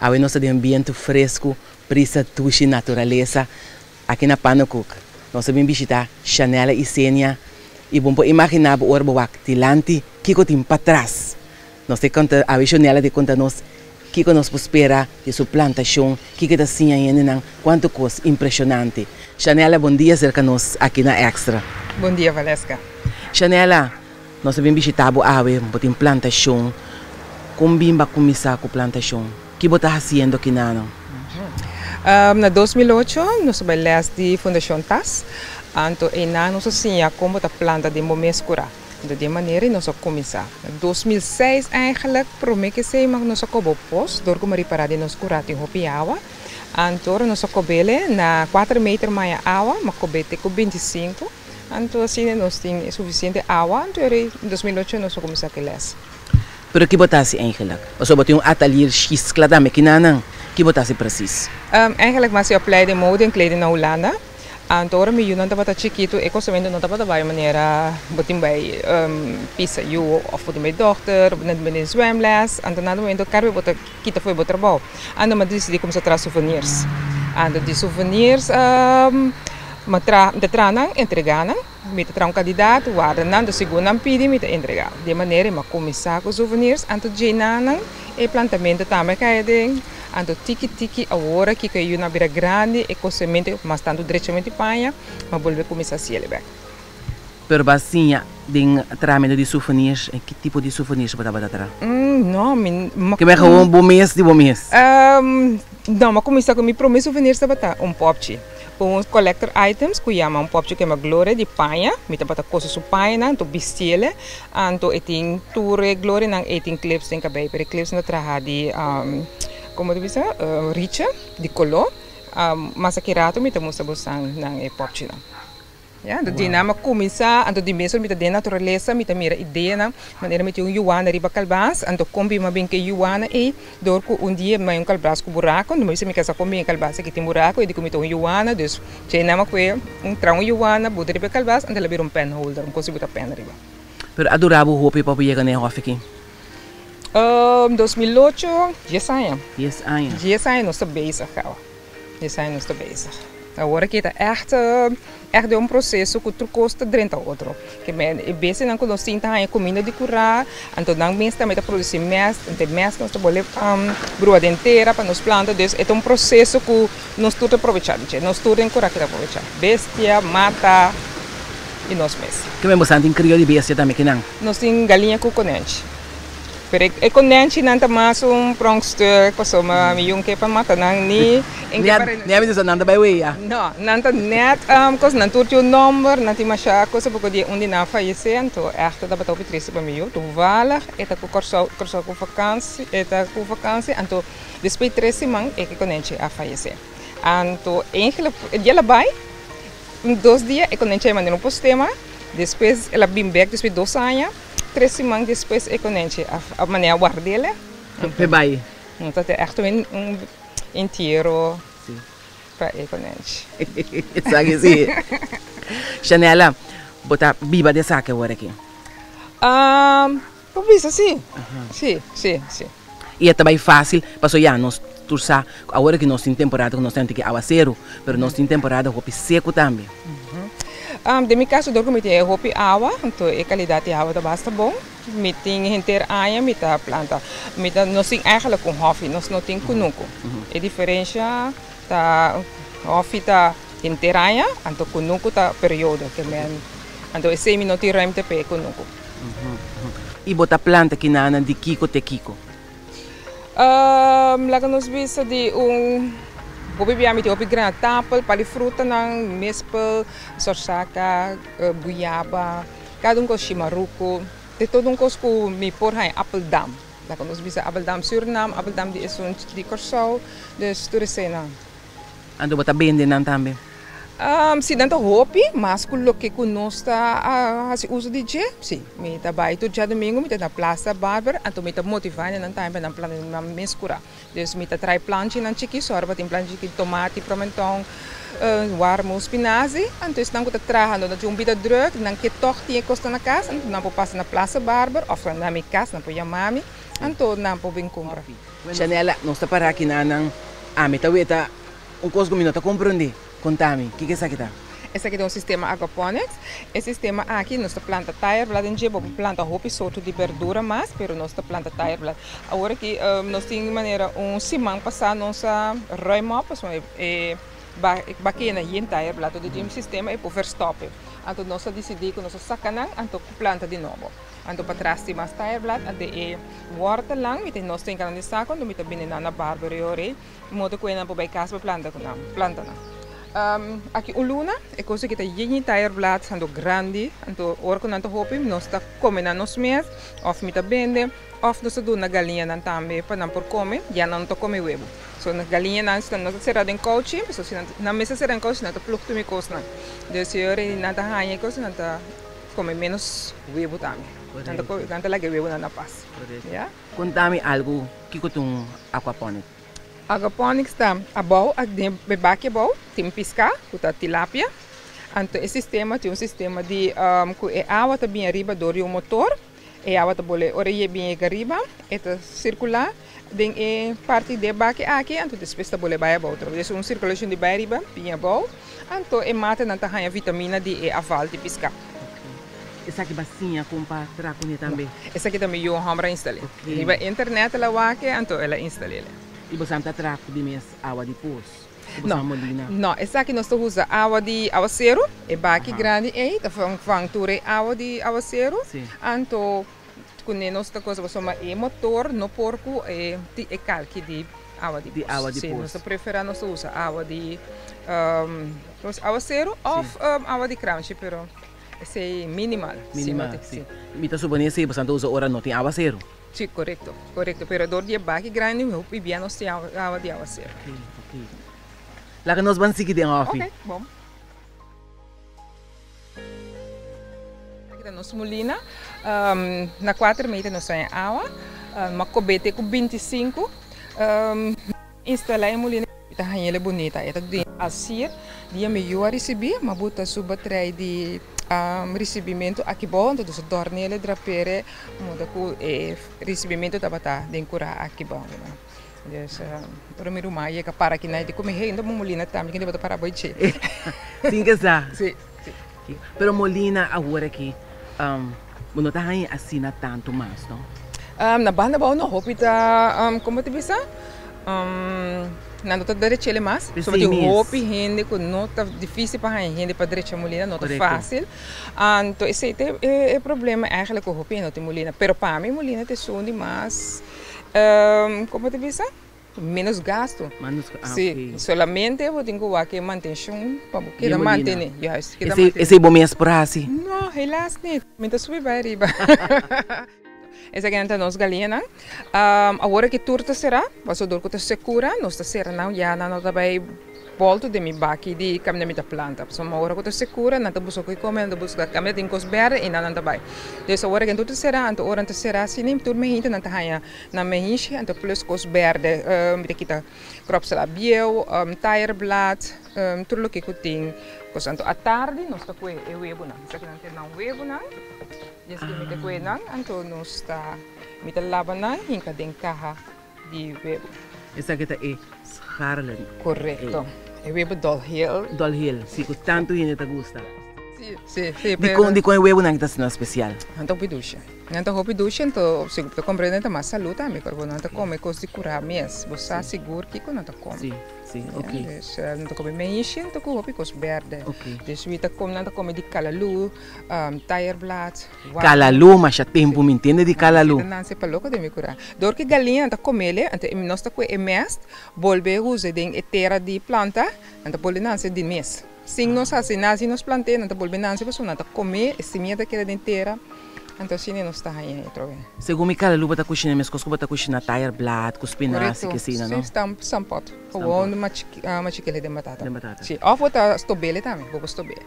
Aí nós temos um ambiente fresco, prisa, tuxi, natureza. Aqui na Panacuk, nós vamos visitar Chanela e Sênia. E vamos imaginar o orbo tilante, que tem para trás. Nós temos a Chanela de conta-nos que nos espera de sua plantação, que está assim ainda, quanto coisa impressionante. Chanela, bom dia, cerca-nos aqui na Extra. Bom dia, Valesca. Chanela, nós vamos visitar a ave, botar plantação. Como bimba começar com a plantação? O que você está fazendo aqui na ano? Na 2008, nós trabalhamos de Fundação TAS. Então, em ano, nós tínhamos como a planta de momento escura. De maneira, nós começamos. Em 2006, eigenlijk, promete que nós acabamos pós, door como reparar de nós curar em hopi água. Então, nós acabamos na 4 metros mais água, mas acabamos com 25. Então, assim, nós temos suficiente água. Então, em 2008, nós começamos a ler. Pero que botasse eigenlijk? Of zo botasse atelier X kladame kinanang? Que botasse precies? Eigenlijk mas eu opleiding mode en kleding na Holanda. Então, me não estava chiquito, eu consumendo não estava bij maneira, botim bij pisa eu of botim bij dochter, of net bij zwemles. Então, na momento carbe bota kita foi botar bom. Então, mas decidi começar a trazer souvenirs. Então, de souvenirs, de tranang entregana. Met een kandidaat waren dan de segunda pidi met entregar. De maneira ma começar com souvenirs, anto jenanang e plantamento também caedem, anto tiki agora que caiu na beira grande e com semente, mas tanto diretamente panha, mas volver começar a se elevar. Pero basinha de tramento de souvenirs, que tipo de souvenirs você vai dar? Não, que me um bom mês de bom mês. Não, mas começar com mi promesso souvenirs tá popchi. Com collector items, que chama popchi que é uma glória de panha, mita bata coisa su panha, to bistele, anto eting toure glória nang eting clips tem cabei, pero clips na traha de como tu bisa, riche de color, masa kirato mita musta busang nang e popchi na. Ja, de dinama começar, anto de mesmo mita de natureza, mita mira ideia na maneira mita yuana riba calbas, anto combi ma bem que yuana e dor com dia mais calbas com buraco, no mais me casa combi calbas que tem buraco e de comita yuana, dus dinama que trão yuana, buda riba calbas, ante labir pen holder, coisa buta pen riba. Pero adorava o hopi para chegar na hof aqui. 2008, 10 anos. 10 anos. 10 anos nós estamos bezig, cara. 10 anos nós estamos bezig. Agora que está echt um processo que custa dentro do outro. Que é bem não quando nós temos a comida de curar, então não bem também a produzir mais, então mais nós temos brua inteira para nos plantar, então é um processo que nós tudo aproveitar, nós tudo em curar que aproveitar. Bestia, mata e nós mesmos. Que mesmo santo em crioulo de bestia também que não? Nós temos galinha com conente. Pero ik niet nanta mas prongstuk pas uma miljoen keer per maand nang ni. Nee, dus nanta bij we ja. No, nanta net cos nantur tu number nanti masha cosa porque dia undi na fallecer to echt dat betal betrisse bij miljoen. Toevallig eta ku corso ku vakantie anto depois 3 man ek konentje a fallecer. Anto eigenlijk dia labai 2 dias ek konentje mandar postema. Depois ela bim back depois 2 anos. 3 semanas depois é conente a maneira guardá-la. Pebai. Então é echt inteiro para é conente. Sabe assim. Chanela, bota biba de saque agora aqui. Bisa sim. Sim. E é também fácil, passou já nós tursa agora que nós temos temporada que nós temos que aguaceiro, mas nós temos temporada roupa seco também. De meu caso, eu comecei a roupa água, então a qualidade de água basta bom. Me tem inteira área, me tá planta, me tá nós tem eigenlijk com hofi, nós não tem kunuko. A diferença tá hofi tá inteira área, então kunuko tá período que men, então esse me não tem remte para kunuko. E bota planta que na de kiko te kiko. Lá nos visa de Bobiami tem grande tapel, palifruta nang mespel, sorsaka, buiaba, cada com chimaruco, de todo com me por hai appeldam. Lá quando nós bisa appeldam Suriname, appeldam de Curaçao, dus toerisena. Ando bota bende nan também. Se danta hopi, mas coloque que nós está a uso de je, sim. Me tá vai todo dia domingo, me tá na Plaza Barber, então me tá motivando na time na plano na mescura. Dus me tá trai planche na chiqui sorba, tem planche de tomate, pimentão, warmo spinazie, então estão com trajando na um bita druk, dan que toch tinha costa na casa, então não passa na Plaza Barber, ou na minha casa, na poia mami, então não pode vir comprar. Chanela, nós está para aqui na me tá weta coisa que tá compreender. Contame, o que é isso aqui? Esse aqui é um sistema aquaponics. Esse sistema aqui, nós planta tire blad em dia, planta roupa sorte de verdura, mas pero nós planta tire blad. Agora que nós temos maneira simão passar nossa ruimop, bakena hier tire blad, o de sistema é para verstoppen. Então nós decidimos que nós sacanang, então planta de novo. Então para trás tem mais tire blad, até water lang, então nós temos que andar quando nós temos na barberie, modo que nós para casa planta não. Aqui o luna é coisa que está yeni tire blad sendo grande, então ora quando nós hopi nós está comendo nos mês, of me tá bende, of nós do na galinha não também para não por comer, já não tô come huevo. So na galinha não está nós será em coaching, so se na mesa será em coaching, não tá pluk tu me costa. De senhora não tá hanha coisa não tá come menos huevo também. Não tá lá que huevo não passa. Já? Contame algo que tu aquaponics. Aquaponics está a bom, a bebaque bom, tem piscar, com tilapia. Então esse sistema tem sistema de que a água está bem arriba do motor, e a água está bem arriba, está circular, tem a parte de bebaque aqui, então depois está bem para outro. Então uma circulação de bem arriba, bem bom, então é mata não está a vitamina D e a val de piscar. Essa aqui bacinha com para trabalhar também. Essa aqui também eu vou instalar. Riba internet ela vai então ela instala. E você não trago de mês água de poço? Não, essa aqui nós usamos água de aguaceiro, é baqui grande, e vão turar água de aguaceiro. Então, quando nós usamos é motor, no porco, é calque de água de poço. Sim, nós preferimos nós usar água de aguaceiro ou água de crunchy, pero é minimal. Minimal, sim. Mita subanha se você usa ora não tem aguaceiro. Sim, correto. Pero door die baki grande, we bien nos água de aguaceiro. Ok. Lá que nós vamos seguir de off. Ok, bom. Aqui da nossa molina, na 4 metros nós temos água, uma cobete com 25, instalar a molina, está muito bonita, é de assir, dia melhor receber, mas bota subatrai de recebimento aqui bom, então os torneios drapere, muda que recebimento da batata de curar aqui bom. Dus para mim rumah ia para aqui na de comer ainda molina também que deve para boi che. Sim que já. Sim. Pero molina agora aqui, não tá aí assina tanto mais, não? Na banda bom não hopita como te bisa? Não está direito mais, só que o hopi rende que não está difícil para rende para direito molina, não está fácil. Então esse é o problema eigenlijk com o hopi não tem molina, pero para mim molina tem sundi mais, como te bisa? Menos gasto. Sim, solamente eu tenho que manutenção para manter, esse é bom mesmo por assim? Não, relax não, me subir para arriba. Essa aqui é a nossa galinha. Agora que turta será, mas o dor que está segura, nós está será não, já não está bem volto de mi baki de caminho da planta. So agora que está segura, não está buscando comer, não está buscando caminho de cos verde e não está bem. Então agora que turta será, então agora será assim, nem turma ainda não está aí na mehinche, então plus cos verde, me kita crop salad biel, tire blad, tudo o que tem. Então à tarde nós está com o huevo não, isso aqui não tem não huevo não. Yes, kita kuha nang anto nos ta mita laban na hinka den caja de huevo. Essa aqui é Scarlet. Correto. É huevo Doll-Hill. Doll-Hill, sim, com tanto gente te gusta. Sim. De com o huevo não está sendo especial. Anto piducha. Anto hopi ducha, anto se tu compreende mais saúde, me corbo anto come coisa de curar mês. Você seguro que quando anto come. Sim, ok. Anto come mexer, anto com hopi coisa verde. Dus we ta come anto come de calalu, tire blad. Calalu, mas já tempo me entende de calalu. Não se paloco de me curar. Dor que galinha anto comele, anto nós ta com emest, volve usa de terra de planta, anto pode não se de mês. Sim, nós assim, nós plantamos, anto volve não se pessoa anto comer, semia daquela de terra. Então, sim, não está aí, trouxe. Segundo me lupa tá cozinhando, mas cosco tá cozinhando tire blad, com spinaci que sim, não? Sim, stampot. Gewoon uma chiquele de batata. De batata. Sim, ou botar stobele também, vou stobele.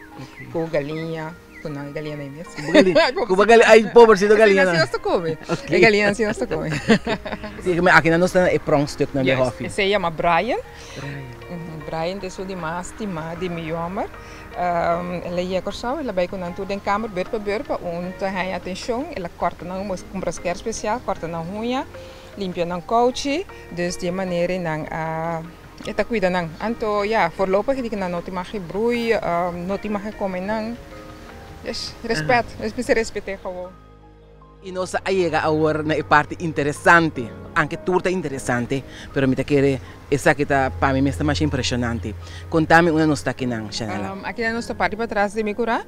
Com galinha, com não, galinha nem mesmo. Com galinha, ai, pobrecito galinha. Assim nós come. É galinha assim nós come. Sim, mas aqui nós tá é pronto stuk na behofi. Esse chama Brian. Brian, dit is zo die maas, die ma, die me jammer. Ela ia corção, ela vai com nantu den kamer, burpa, te ganha atenção, ela corta não, mas com brasquer especial, corta na unha, limpia na couch, dus die maneira não esta cuida não. Anto, ja, voorlopig die na noti mag broei, noti mag komen não. Dus respect, respecte gewoon. E nós chega agora na parte interessante, anche tudo interessante, pero me quer essa que tá para mim está mais impressionante. Contame uma nós aqui não, Chanela. Aqui na nossa parte para trás de Micura,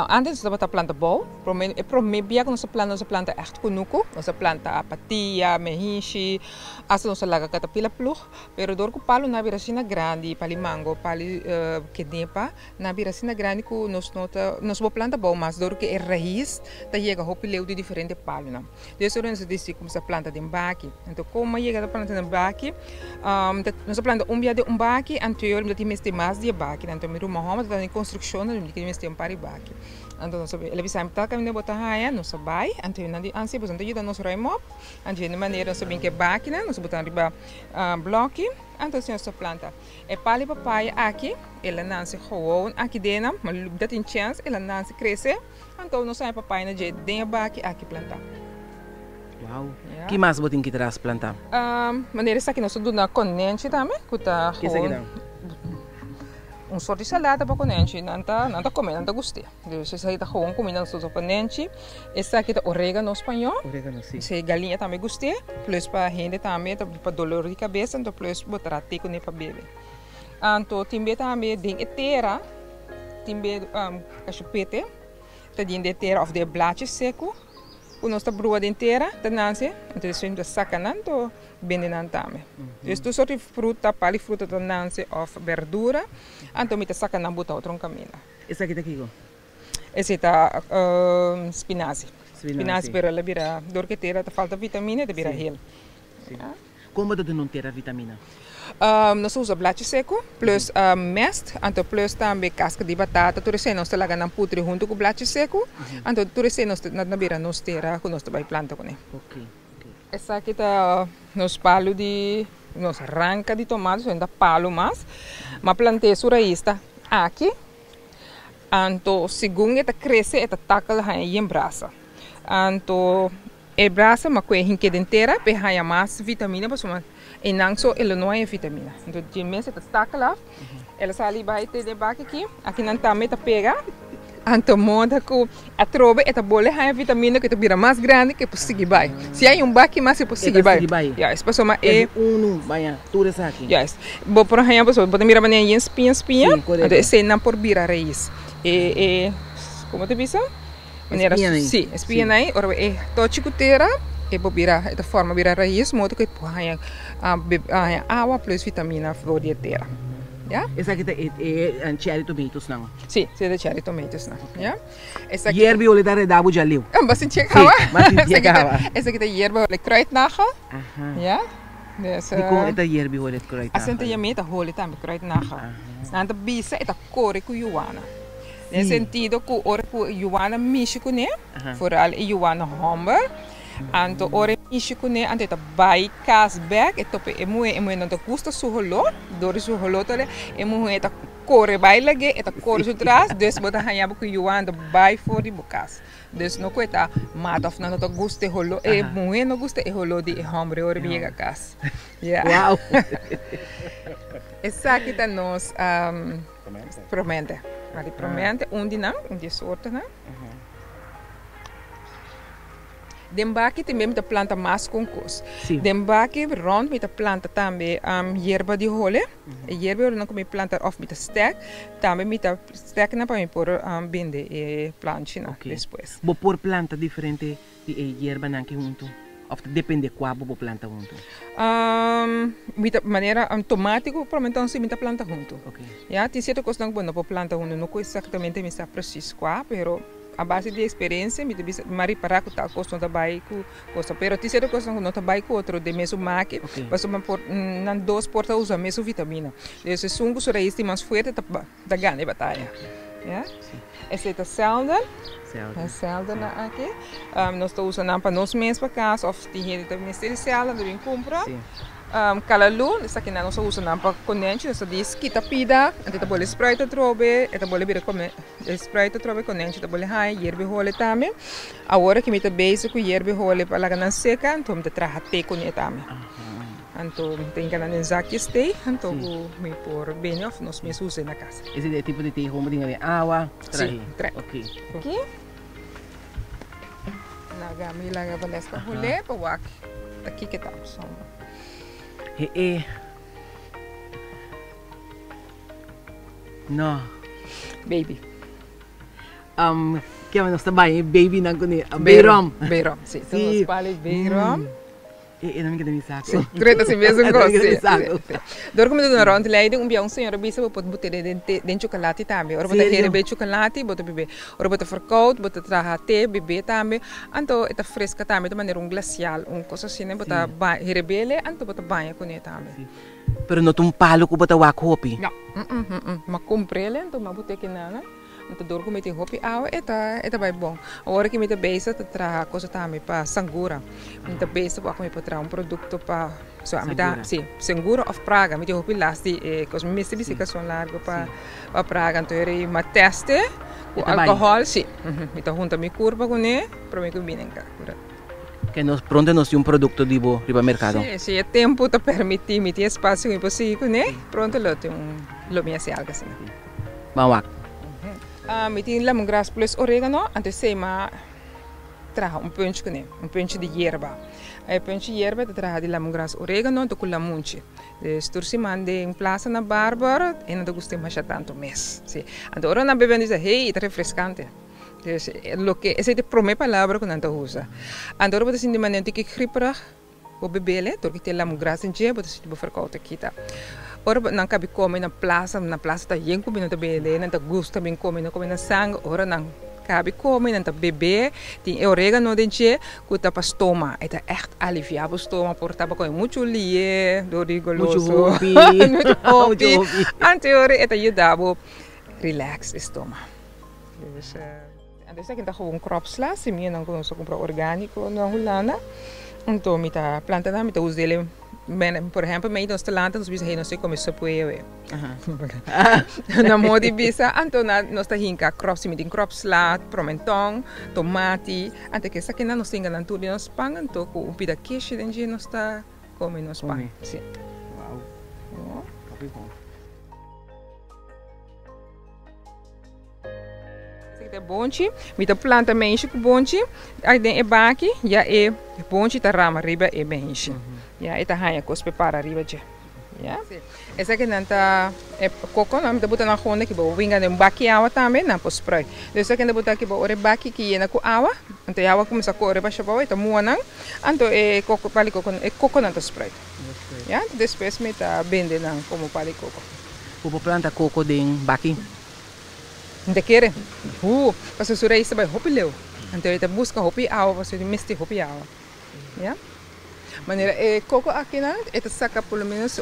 antes nós tava planta boa, promebia que nossa planta echt kunuku, nossa planta apatia, mehinchi, asa nossa laga catapila plug, pero dor ku palo na viracina grande, pali mango, pali kedepa, na viracina grande ku nos planta boa, mas dor que é raiz, tá chega hopi leu de diferente palo não. Desse hora nós disse como essa planta de baki, então como chega a planta de baki, nossa planta dia de baki, anterior me tem mais de baki, então me rumah homa tá em construção, me tem mais pari baki. Então nós ele bisa tá caminho botar raia, nós vai, então nandi ansi bosan ajuda nós raimop, então de maneira nós bem que baki, né, nós botar riba bloque, então se nossa planta é pali papaya aqui, ela nasce gewoon aqui dentro, mas dá tem chance, ela nasce crescer, então nós sai papaya na de dentro baki aqui plantar. Wow. Yeah. Que mais botin que traz plantar? Maneira essa aqui nós do na conente também, que tá soort de salada para conente, nanta comer, nanta gostei. Dus essa aí tá gewoon comida nós do conente. Essa aqui tá orégano espanhol. Orégano sim. Se galinha também gostei, plus para gente também, para dolor de cabeça, então plus botar até com para beber. Então timbe também ding etera, timbe cachupete, tá ding etera of de blaadjes seco. Nós está brua inteira, tananse, então isso é sacanando bem também. Então soort de fruta, pali fruta tananse of verdura, então me tá sacanando botar outro caminho. Esse aqui tá aqui? Esse tá spinaci. Spinaci pero ela vira dor que terá, falta vitamina, de vira hel. Como de não ter a vitamina? Nós usamos blaadje seco, plus mest, então plus também casca de batata, tudo isso nós laga na putre junto com blaadje seco, então tudo isso nós na beira nós terá com nós vai planta com ele. Ok. Essa aqui tá nos palo de nos arranca de tomates, ainda palo mas plantei sua raiz tá aqui, então segundo ela cresce, ela taca lá em brasa, então e brasa mas com hinque inteira, para mais vitamina para e não só ela não é vitamina. Então, de mês ela está lá, ela sai vai ter debate aqui não tá meta pega, então monta com a trobe esta bola é vitamina que vira mais grande que possível vai. Se há baque mais é possível vai. Já, essa pessoa é vai tudo isso aqui. Já, vou por aí a pessoa pode mirar maneira em espinha, então esse não por virar raiz. Como te disse? Maneira sim, espinha aí, ora é tochi cutera. E pode virar, esta forma virar raiz, modo que põe água plus vitamina flor de terra. Ja? Essa aqui é cherry tomatoes não? Sim, é de cherry tomatoes não. Ja? Essa aqui hierba olha da redabu já leu. Mas sim, chega. Essa aqui é hierba olha kruidnagel. Ja? E com esta hierba olha kruidnagel. Assim tem meta olha também kruidnagel. Anda bisa esta cor com juana. Nesse sentido que ora com juana mixe com né, vooral juana homber. Anto ore ishikune ante ta bai kas bag etope emu não te custa suholo dori suholo tole emu eta corre bai lage eta corre sutras des bota hanya bu yuan de bai for di bukas des no coita mat of não te guste holo emu no guste e holo di hombre ore biega kas wow essa aqui tá nos promente ali promente undi sorte né. Dembaki também me planta mais com cos. Dembaki rond me planta também hierba de role. Hierba não come planta of me stack. Também me stack na para me por binde e plantina depois. Vou por planta diferente de hierba não que junto. Of depende qual vou planta junto. De maneira automática, provavelmente então se me planta junto. Já tem certas coisas não vou planta junto, não sei exatamente me está preciso qual, pero a base de experiência, me disse, mari para que tal coisa não trabalha coisa, pero te ser coisa não trabalha com outro de mesmo máquina, mas uma por nan dois porta usa mesmo vitamina. Esse sungo só é mais forte da ganha batalha. Ja? Esse é selden. Selden aqui. Nós estamos usando para nós mesmos para casa, ou tem gente que também selden, devem comprar. Calalu, isso aqui nós usamos para condensar, nós diz que tapida, então tá bole sprite trobe, então bole vir comer sprite trobe condensar, tá bole high, hierbe hole também. Agora que me tá base com hierbe hole para lá na seca, então me tá traga te com ele também. Então tem que na zaki stay, então me por bem of nós mesmos usamos na casa. Esse é tipo de te como dinheiro água, trai. Ok. Aqui. Na gami lá ga valesca hole, para wak. Aqui que tá, só. No. Baby. Que nós trabalhamos baby na kuni. Beirom. Beirom, sim. Então nós falamos beirom. Não me queda me saco. Credo assim mesmo gosto. Dor como na ronda leiding um senhora bisa pode botar dentro chocolate também. Ora botar herbe chocolate, botar bebê. Ora botar verkoud, botar traga te bebê também. Anto eta fresca também de maneira glacial, coisa assim, botar herbele, anto botar banho com ele também. Pero não tem palo que botar wak hopi. Não. Mas comprele, então mas botar que nada. Então dor como tem hopi água, eta vai bom. Agora que me tá beisa, tá traga coisa também para sangura. Me tá beisa para comer para produto para so a mitad, sim, sangura of Praga. Me tem hopi lasti, coisa me se bicicleta largo para Praga. Então eu me teste o álcool, sim. Me tá junto me curva com ele, para me comer em casa. Que nós pronto nós temos produto de bo riba mercado. Sim, o tempo te permite, me tem espaço impossível, né? Pronto lo tem lo me hace algo assim. Mawak. Me tem lemongrass plus oregano, antes sei ma traga punch com ele, punch de hierba. Aí punch de hierba traga de lemongrass oregano, to com lamunchi. Stursi mande em plaza na Bárbara, e não gostei mais tanto mês. Sim. Então ora na bebendo diz, hey, tá refrescante. Lo que essa é a primeira palavra que não usa. Então ora você de maneira que gripra o bebê, porque tem lemongrass em dia, você tipo verkoud aqui tá. Ora não cabe comer na plaza tá yen comer na bebê, não tá gosto bem comer na sangue, ora não cabe comer na bebê, tem orégano dentro, que tá para estômago, é echt aliviar o estômago, por tá com muito lie, dorigoloso, muito hobby, anterior é ajudar relax o estômago. Então aqui tá com cropsla, se minha não começa a comprar orgânico na Holanda, então me tá plantando, me tá usando por exemplo, meio dos talentos, nós vimos que começou a poer. Na moda bisa, então nós tá hinca crops, me tem crops lá, pimentão, tomate, até que essa aqui nós temos na tudo nos pão, então com pida queijo dentro nós tá comendo nos pão. Sim. Uau. É bonchi, me tá planta mexe com bonchi, aí tem baqui, já é bonchi tá rama riba é mexe. Ja, ita hanya kos prepara riba je. Ja. Essa aqui não tá coco, não tá botando na ronda que bo winga de baki água também, não pos spray. Então aqui não botar aqui bo ore baki que na com água, então a água começa a correr para chapau, então muanang, então coco pali coco não tá spray. Ja, depois me tá bende não como pali coco. O planta coco de baki. Não quer? Parce que sura isso vai hopi leu. Então ele busca hopi água, você miste hopi água. Ja. Maneira coco aqui não, ele saca pelo menos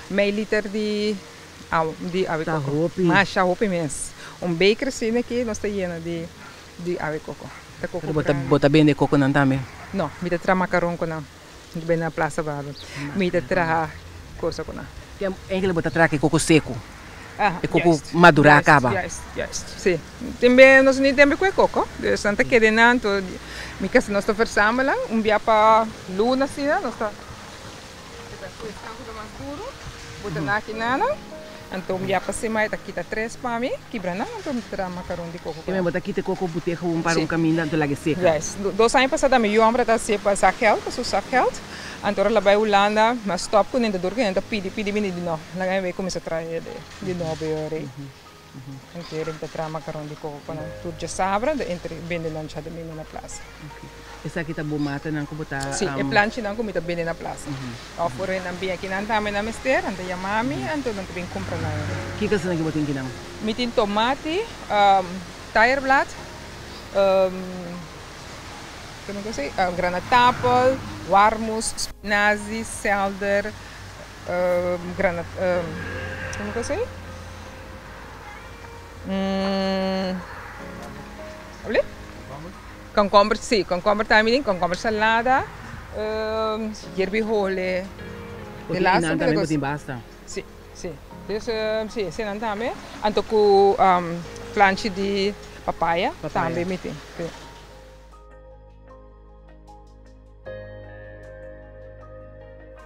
meio litro de água coco. Mas a roupa mesmo. Baker assim aqui nós está lleno de água coco. Bota bem de coco não também? Não, me dá macarrão com não. Bem na praça Bárbara. Me dá coisa com não. É que ele bota traque coco seco. É coco maduro acaba. Yes. Sim. Também nós nem temos coco. De Santa Querina, então me casa nós estamos versambelen, dia para luna assim, nós está. Mais duro, botar aqui nada. Então dia para cima aqui tá 3 para mim, quebra não, então terá macarrão de coco. Também botar aqui te coco boteco para caminho então lá que seca. Yes. 2 anos passado me eu tá se para saquel, que sou saquel. Então lá vai Holanda, mas stop com dentro do que ainda pedi bem de novo. Lá vai começar a trazer de novo ore. Então ele tá macarrão de coco quando tudo já sabra, entre bem de lanche de mim na praça. Essa aqui tá bom mata não como botar. Sim, é planche não como tá bem na praça. Ao for em ambiente aqui não tá na mister, anda ya mami, então não tem compra nada. Que coisa que botem aqui não? Me tem tomate, tire blad, como que eu sei? Granatapel, warmus, spinazie, selder, como que eu sei? Olha? Komkommer, sim, komkommer também, komkommer salada, yerbihole. De laatste também botin basta. Sim, sim. Dus sim, sim, não também. Anto com plantje de papaya, também metem.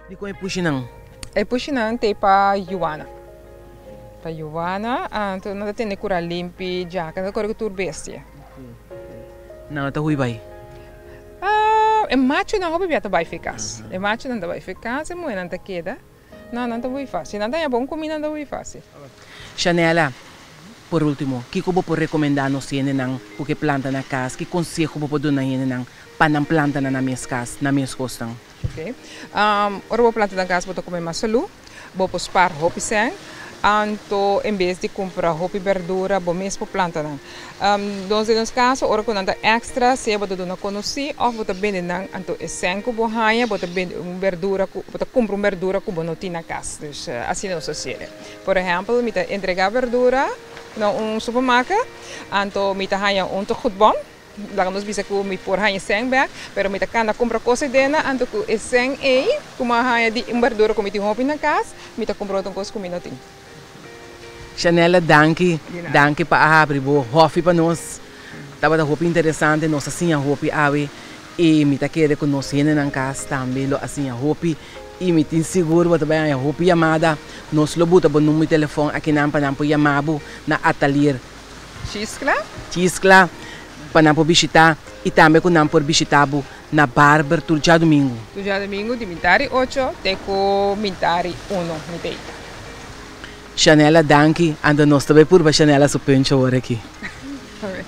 Di ko e puxinang. E puxinang tem para Joana. Para Joana, anto não tem cura limpi, já, cada cor que tu bestia. Não, tá hui vai. É macho não hobby biata vai eficaz. É macho não vai eficaz, é muito não te queda. Não tá muito fácil. Não é bom comer, não tá muito fácil. Chanela, por último, que como por recomendar nos yene nang porque planta na casa, que consejo po do na yene nang panang planta na minhas casa, na minhas costas. Ok. Ora vou planta na casa para comer mais salu, vou spar hopi sang. Anto em vez de comprar hopi verdura, vou mesmo planta na. Então, nos casos, ora quando anda extra, se você não conhece, ou você vende na, anto é senco bohanha, você vende verdura, você compra verdura que você não tem na casa. Dus assim não se sente. Por exemplo, me entregar verdura na supermercado, anto me hanha te goed bom. Lagamos bisa ko mi por hanha seng bag, pero mi takanda compra coisa dena, anto ko é seng ei, kuma hanha de verdura ko mi tem hopi na casa, mi ta compra outra coisa que mi não tem. Chanela, danke para abrir o hopi para nós. Tava da hopi interessante, nós assim a hopi ave e me tá querendo conhecer na casa também, assim a hopi e me tem seguro para também a hopi chamada, nós lo buta bom número de telefone aqui na panampo chamado na atelier. Chiscla para não visitar e também com não por visitar na barber turja domingo. Turja domingo de mintari 8 teco mintari 1 mitei. Chanela, danke. Anda nós também por Chanela so pencho hora aqui. Okay.